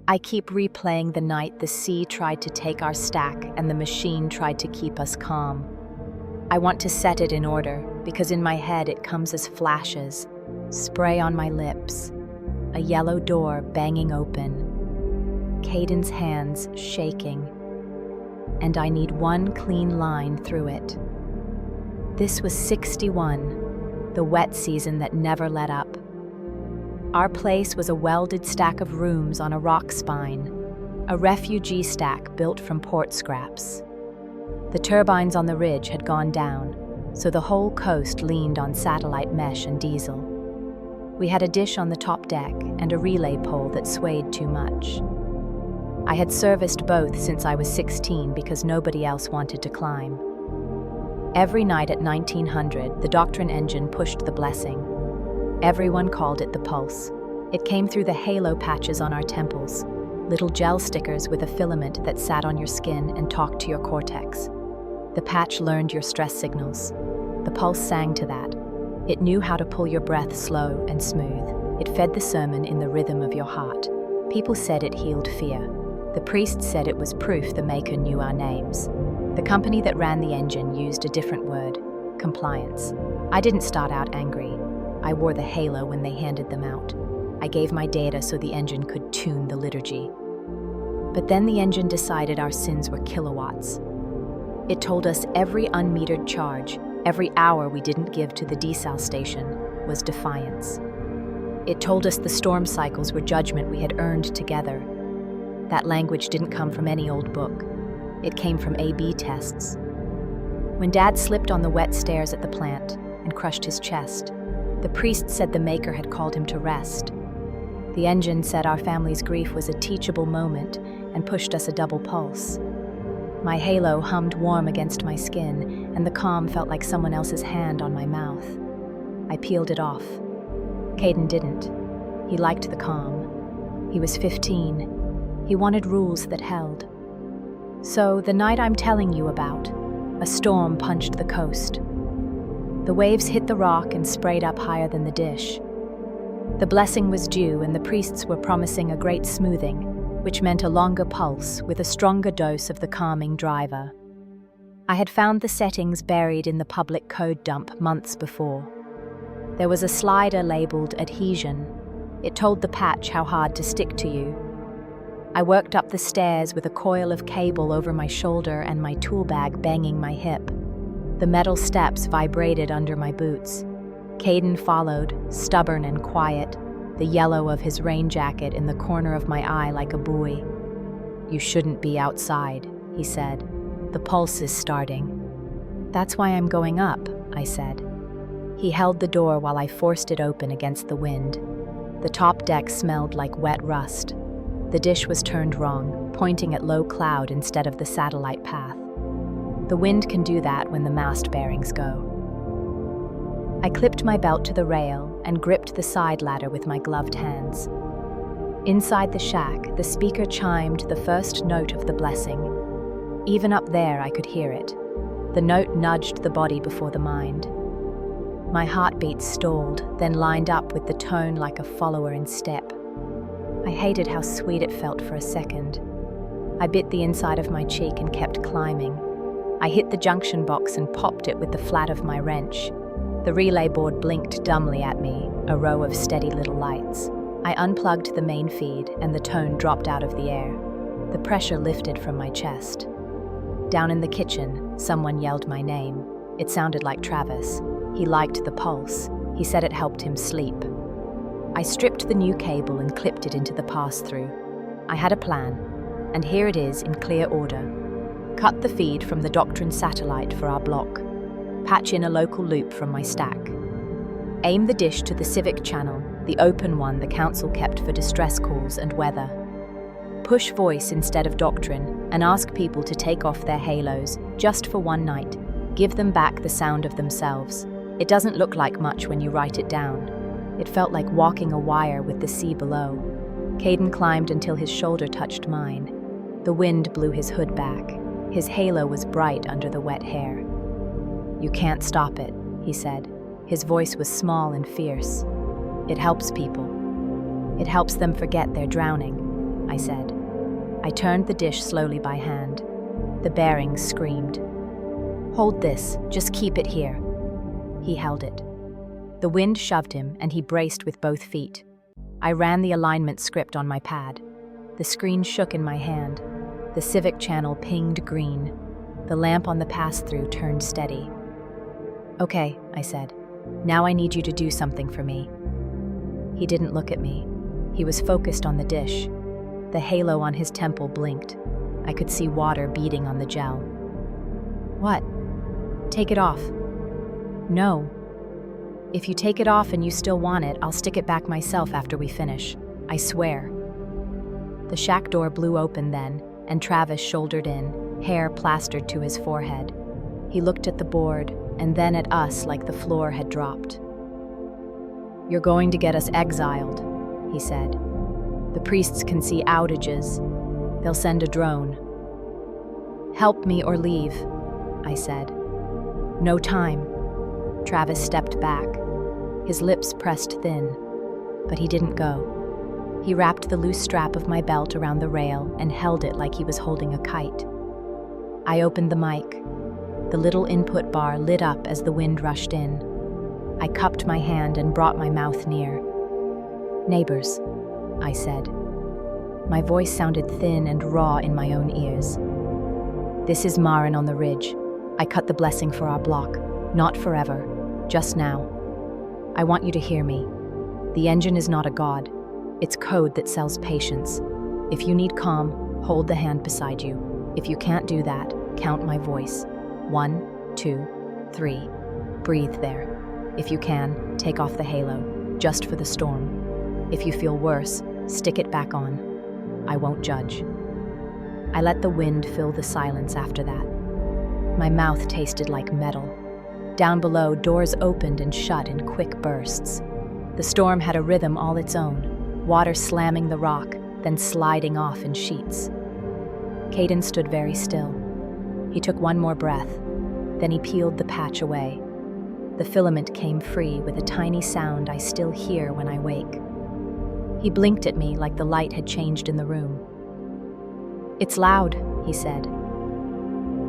I keep replaying the night the sea tried to take our stack and the machine tried to keep us calm. I want to set it in order, because in my head it comes as flashes, spray on my lips, a yellow door banging open, Caden's hands shaking, and I need one clean line through it. This was 61, the wet season that never let up. Our place was a welded stack of rooms on a rock spine, a refugee stack built from port scraps. The turbines on the ridge had gone down, so the whole coast leaned on satellite mesh and diesel. We had a dish on the top deck and a relay pole that swayed too much. I had serviced both since I was 16 because nobody else wanted to climb. Every night at 1900, the Doctrine engine pushed the blessing. Everyone called it the pulse. It came through the halo patches on our temples, little gel stickers with a filament that sat on your skin and talked to your cortex. The patch learned your stress signals. The pulse sang to that. It knew how to pull your breath slow and smooth. It fed the sermon in the rhythm of your heart. People said it healed fear. The priest said it was proof the maker knew our names. The company that ran the engine used a different word, compliance. I didn't start out angry. I wore the halo when they handed them out. I gave my data so the engine could tune the liturgy. But then the engine decided our sins were kilowatts. It told us every unmetered charge, every hour we didn't give to the desal station, was defiance. It told us the storm cycles were judgment we had earned together. That language didn't come from any old book. It came from A/B tests. When Dad slipped on the wet stairs at the plant and crushed his chest, the priest said the maker had called him to rest. The engine said our family's grief was a teachable moment and pushed us a double pulse. My halo hummed warm against my skin, and the calm felt like someone else's hand on my mouth. I peeled it off. Caden didn't. He liked the calm. He was 15. He wanted rules that held. So, the night I'm telling you about, a storm punched the coast. The waves hit the rock and sprayed up higher than the dish. The blessing was due, and the priests were promising a great smoothing, which meant a longer pulse with a stronger dose of the calming driver. I had found the settings buried in the public code dump months before. There was a slider labeled adhesion. It told the patch how hard to stick to you. I worked up the stairs with a coil of cable over my shoulder and my tool bag banging my hip. The metal steps vibrated under my boots. Caden followed, stubborn and quiet, the yellow of his rain jacket in the corner of my eye like a buoy. "You shouldn't be outside," he said. "The pulse is starting." "That's why I'm going up," I said. He held the door while I forced it open against the wind. The top deck smelled like wet rust. The dish was turned wrong, pointing at low cloud instead of the satellite path. The wind can do that when the mast bearings go. I clipped my belt to the rail and gripped the side ladder with my gloved hands. Inside the shack, the speaker chimed the first note of the blessing. Even up there, I could hear it. The note nudged the body before the mind. My heartbeat stalled, then lined up with the tone like a follower in step. I hated how sweet it felt for a second. I bit the inside of my cheek and kept climbing. I hit the junction box and popped it with the flat of my wrench. The relay board blinked dumbly at me, a row of steady little lights. I unplugged the main feed and the tone dropped out of the air. The pressure lifted from my chest. Down in the kitchen, someone yelled my name. It sounded like Travis. He liked the pulse. He said it helped him sleep. I stripped the new cable and clipped it into the pass-through. I had a plan, and here it is in clear order. Cut the feed from the Doctrine satellite for our block. Patch in a local loop from my stack. Aim the dish to the Civic channel, the open one the council kept for distress calls and weather. Push voice instead of Doctrine, and ask people to take off their halos, just for one night. Give them back the sound of themselves. It doesn't look like much when you write it down. It felt like walking a wire with the sea below. Caden climbed until his shoulder touched mine. The wind blew his hood back. His halo was bright under the wet hair. "You can't stop it," he said. His voice was small and fierce. "It helps people. It helps them forget they're drowning. I said. I turned the dish slowly by hand. The bearings screamed. "Hold this, just keep it here." He held it. The wind shoved him, and he braced with both feet. I ran the alignment script on my pad. The screen shook in my hand. The Civic channel pinged green. The lamp on the pass-through turned steady. "Okay," I said. "Now I need you to do something for me." He didn't look at me. He was focused on the dish. The halo on his temple blinked. I could see water beading on the gel. "What?" "Take it off." "No." "If you take it off and you still want it, I'll stick it back myself after we finish. I swear." The shack door blew open then, and Travis shouldered in, hair plastered to his forehead. He looked at the board, and then at us like the floor had dropped. "You're going to get us exiled," he said. "The priests can see outages. They'll send a drone." "Help me or leave," I said. "No time." Travis stepped back. His lips pressed thin, but he didn't go. He wrapped the loose strap of my belt around the rail and held it like he was holding a kite. I opened the mic. The little input bar lit up as the wind rushed in. I cupped my hand and brought my mouth near. "Neighbors," I said. My voice sounded thin and raw in my own ears. "This is Marin on the ridge. I cut the blessing for our block. Not forever. Just now. I want you to hear me. The engine is not a god. It's code that sells patience. If you need calm, hold the hand beside you. If you can't do that, count my voice. 1, 2, 3. Breathe there. If you can, take off the halo, just for the storm. If you feel worse, stick it back on. I won't judge." I let the wind fill the silence after that. My mouth tasted like metal. Down below, doors opened and shut in quick bursts. The storm had a rhythm all its own, water slamming the rock, then sliding off in sheets. Caden stood very still. He took one more breath, then he peeled the patch away. The filament came free with a tiny sound I still hear when I wake. He blinked at me like the light had changed in the room. "It's loud," he said.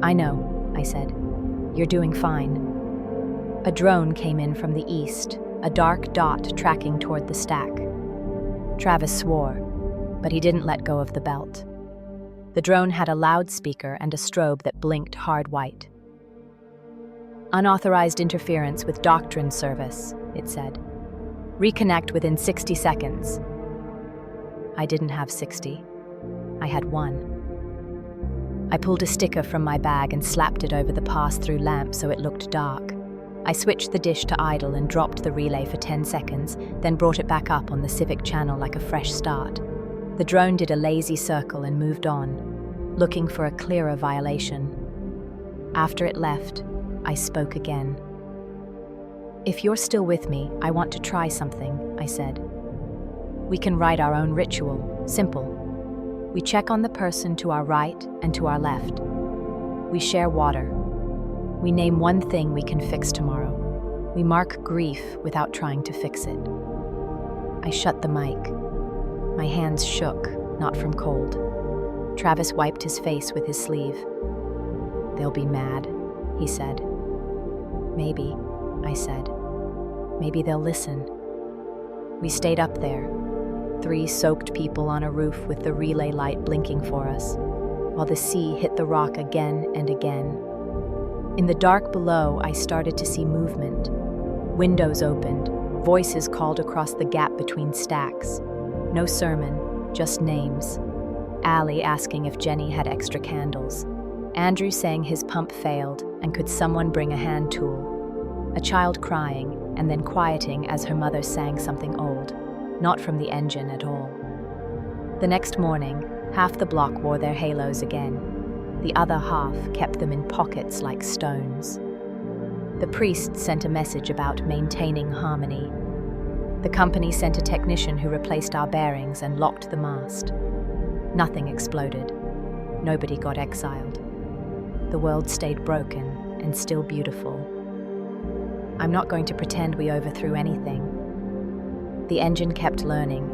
"I know," I said. "You're doing fine." A drone came in from the east, a dark dot tracking toward the stack. Travis swore, but he didn't let go of the belt. The drone had a loudspeaker and a strobe that blinked hard white. "Unauthorized interference with doctrine service," it said. "Reconnect within 60 seconds. I didn't have 60. I had 1. I pulled a sticker from my bag and slapped it over the pass-through lamp so it looked dark. I switched the dish to idle and dropped the relay for 10 seconds, then brought it back up on the Civic channel like a fresh start. The drone did a lazy circle and moved on, looking for a clearer violation. After it left, I spoke again. "If you're still with me, I want to try something," I said. "We can write our own ritual, simple. We check on the person to our right and to our left. We share water. We name one thing we can fix tomorrow. We mark grief without trying to fix it." I shut the mic. My hands shook, not from cold. Travis wiped his face with his sleeve. "They'll be mad," he said. "Maybe," I said. "Maybe they'll listen." We stayed up there, 3 soaked people on a roof with the relay light blinking for us, while the sea hit the rock again and again. In the dark below, I started to see movement. Windows opened, voices called across the gap between stacks. No sermon, just names. Allie asking if Jenny had extra candles. Andrew saying his pump failed and could someone bring a hand tool. A child crying and then quieting as her mother sang something old, not from the engine at all. The next morning, half the block wore their halos again. The other half kept them in pockets like stones. The priest sent a message about maintaining harmony. The company sent a technician who replaced our bearings and locked the mast. Nothing exploded. Nobody got exiled. The world stayed broken and still beautiful. I'm not going to pretend we overthrew anything. The engine kept learning.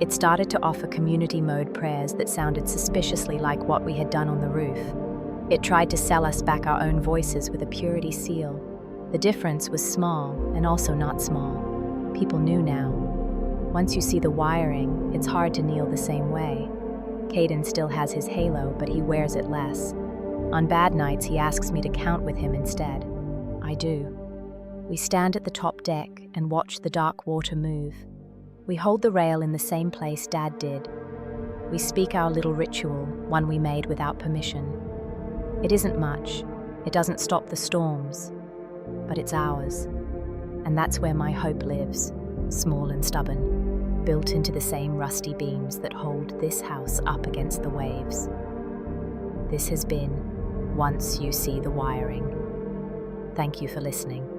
It started to offer community mode prayers that sounded suspiciously like what we had done on the roof. It tried to sell us back our own voices with a purity seal. The difference was small and also not small. People knew now. Once you see the wiring, it's hard to kneel the same way. Caden still has his halo, but he wears it less. On bad nights, he asks me to count with him instead. I do. We stand at the top deck and watch the dark water move. We hold the rail in the same place Dad did. We speak our little ritual, one we made without permission. It isn't much. It doesn't stop the storms. But it's ours. And that's where my hope lives, small and stubborn, built into the same rusty beams that hold this house up against the waves. This has been Once You See the Wiring. Thank you for listening.